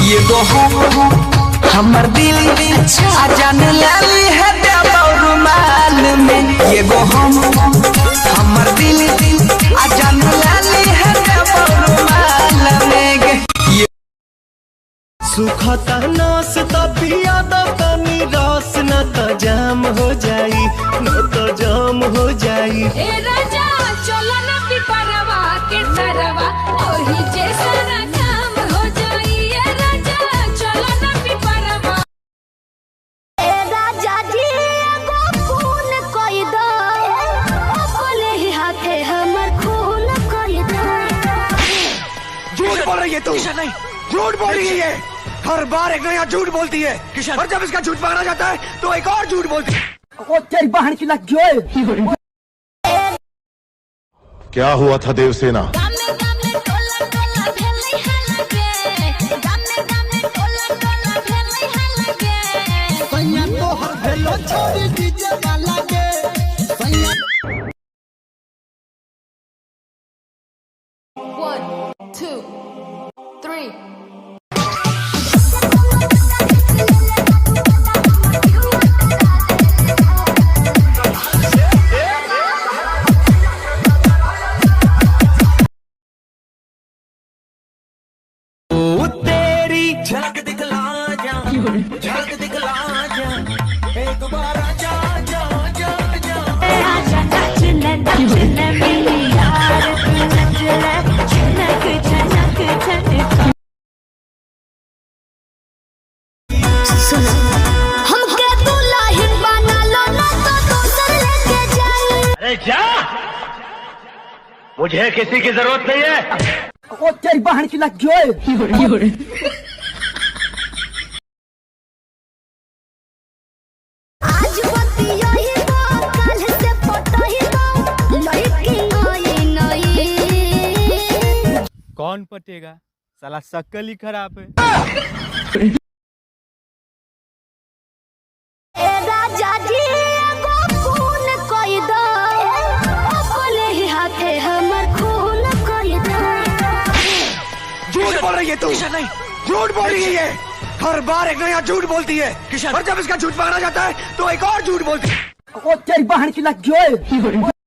ये गो हमर दिल आ जान लाली है रुमाल में। ये गो हमर दिल आ जान लाली है रुमाल में। सुखता नस तबिया तनी रस न त जाम हो जाई, न त जाम हो जाई। ए राजा चलो ना पिपरवा के तरवा ओही जैसा ना काम हो जाई। ए राजा चलो ना पिपरवा। ए राजा जी एगो खून कोई दो, बोले ही हाथे हमर खून कोई दो। झूठ बोल रही है तू, झूठ बोल रही है। हर बार एक नया झूठ बोलती है और जब इसका झूठ पकड़ा जाता है तो एक और झूठ बोलती है। ओ तेरी बहन की लग गई। क्या हुआ था देवसेना? One, two, three. झलक दिखला जा, झलक दिखला जा, एक बार जा जा जा जा। आजा नचने नचने मेरी यार तू नचले झनक झनक झनक। सुनो हमके दुल्हन बना लो ना तो दोसर लेके जाए। अरे जा, मुझे किसी की जरूरत नहीं है। ओ तेरी बहन की लग गई। कौन पटेगा साला, शक्ल ही खराब है। ए राजा जी एगो खून कोई दो, बोले ही हाथे हमर खून कोई दो। झूठ बोल रही है तू, झूठ बोल रही है। हर बार एक नया झूठ बोलती है और जब इसका झूठ पकड़ा जाता है तो एक और झूठ बोलती है। ओ तेरी बहन की लग गई।